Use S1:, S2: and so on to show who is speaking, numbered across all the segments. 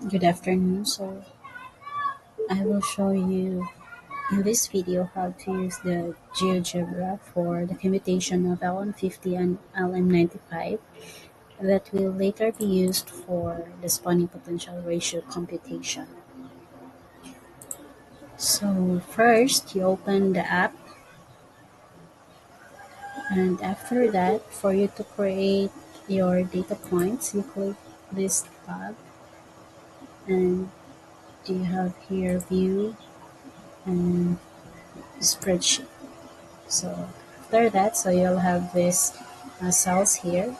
S1: Good afternoon. I will show you in this video how to use the GeoGebra for the computation of LM50 and LM95 that will later be used for the spawning potential ratio computation. So first you open the app, and after that for you to create your data points you click this tab, and you have here view and spreadsheet. So after that, you'll have this cells here.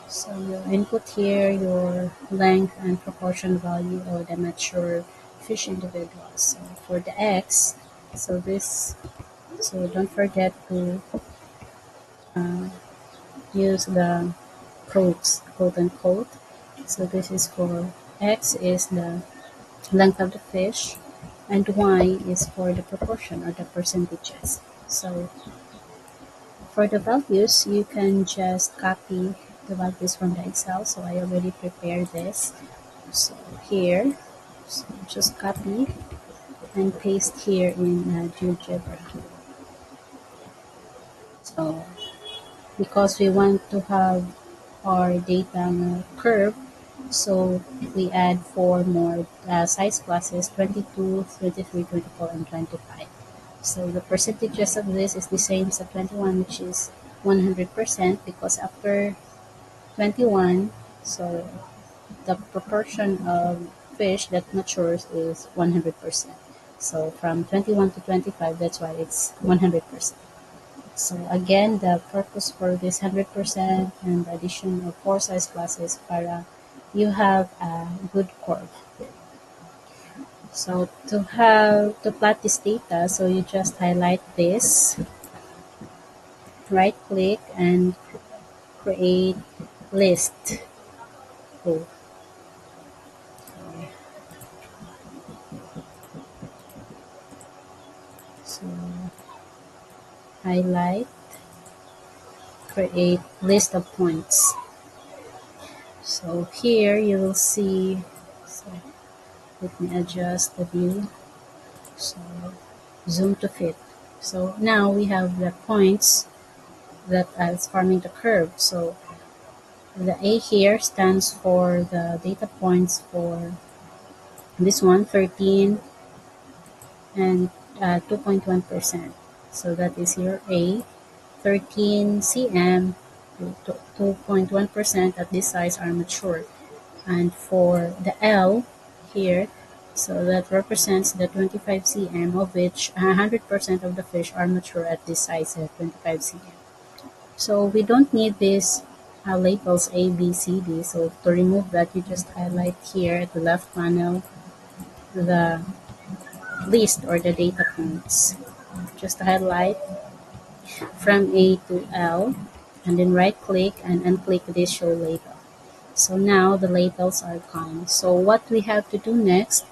S1: So you'll input here your length and proportion value of the mature fish individuals. So for the X, so this, so don't forget to use the quotes, quote unquote. So this is for X is the length of the fish, and Y is for the proportion or the percentages. So for the values, you can just copy the values from the Excel. So I already prepared this. So here, so just copy and paste here in GeoGebra. So because we want to have our data curve, so we add four more size classes: 22, 23, 24, and 25. So the percentages of this is the same as 21, which is 100%, because after 21, so the proportion of fish that matures is 100%. So from 21 to 25, that's why it's 100%. So again, the purpose for this 100% and the addition of four size classes para you have a good curve. So to plot this data, so you just highlight this, right click and create list. Oh, so highlight, create list of points. So here you will see, so let me adjust the view. So zoom to fit. So now we have the points that is forming the curve. So the A here stands for the data points for this one, 13 and 2.1%. So that is your A. 13 cm to 2.1% at this size are mature. And for the L here, so that represents the 25 cm, of which 100% of the fish are mature at this size at 25 cm. So we don't need these labels A, B, C, D. So to remove that, you just highlight here at the left panel the list or the data points. Just highlight from A to L, and then right click and unclick this show label. So now the labels are gone. So what we have to do next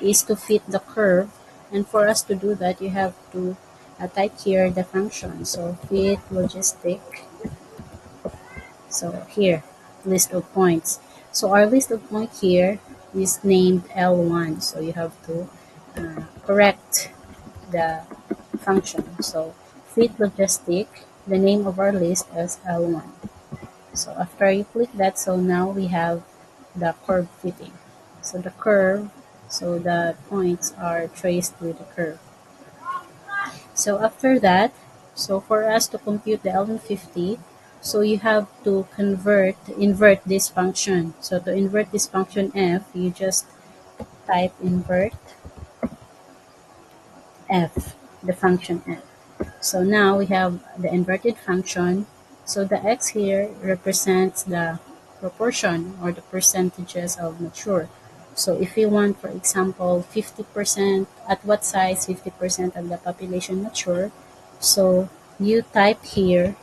S1: is to fit the curve, and for us to do that you have to type here the function. So fit logistic, so here list of points. So our list of points here is named L1, so you have to correct the function. So fit logistic, the name of our list is L1. So after you click that, so now we have the curve fitting. So the curve, so the points are traced with the curve. So after that, so for us to compute the LM50, so you have to invert this function. So to invert this function f, you just type invert f, the function f. So now we have the inverted function. So the x here represents the proportion or the percentages of mature. So if we want, for example, 50%, at what size 50% of the population mature, so you type here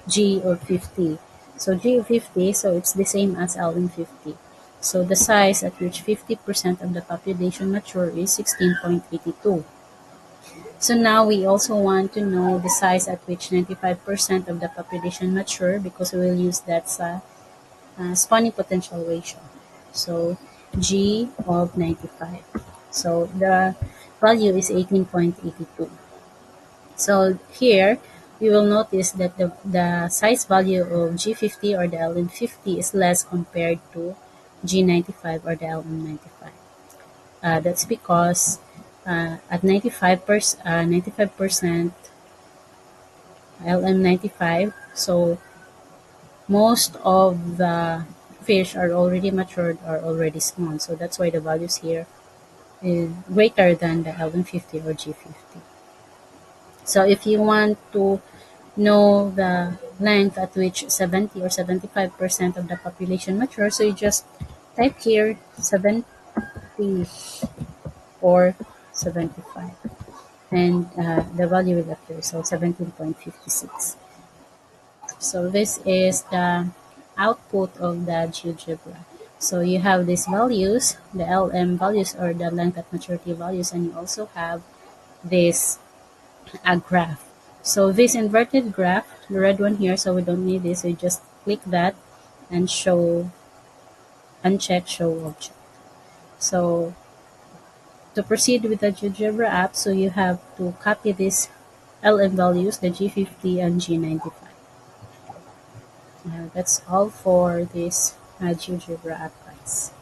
S1: G or 50. So G of 50, so it's the same as L in 50. So the size at which 50% of the population mature is 16.82. So now we also want to know the size at which 95% of the population mature, because we will use that spawning potential ratio. So G of 95. So the value is 18.82. So here we will notice that the size value of G50 or the LM50 is less compared to G95 or the LM95. That's because at 95% LM95, so most of the fish are already matured or already small. So that's why the values here is greater than the LM50 or G50. So if you want to know the length at which 70 or 75% of the population matures, so you just type here 70 or 75, and the value will appear, so 17.56. So this is the output of the GeoGebra. So you have these values, the LM values or the length at maturity values, and you also have this a graph. So this inverted graph, the red one here, so we don't need this. We just click that and show, uncheck show object. So to proceed with the GeoGebra app, so you have to copy these LM values, the G50 and G95. That's all for this GeoGebra app, guys.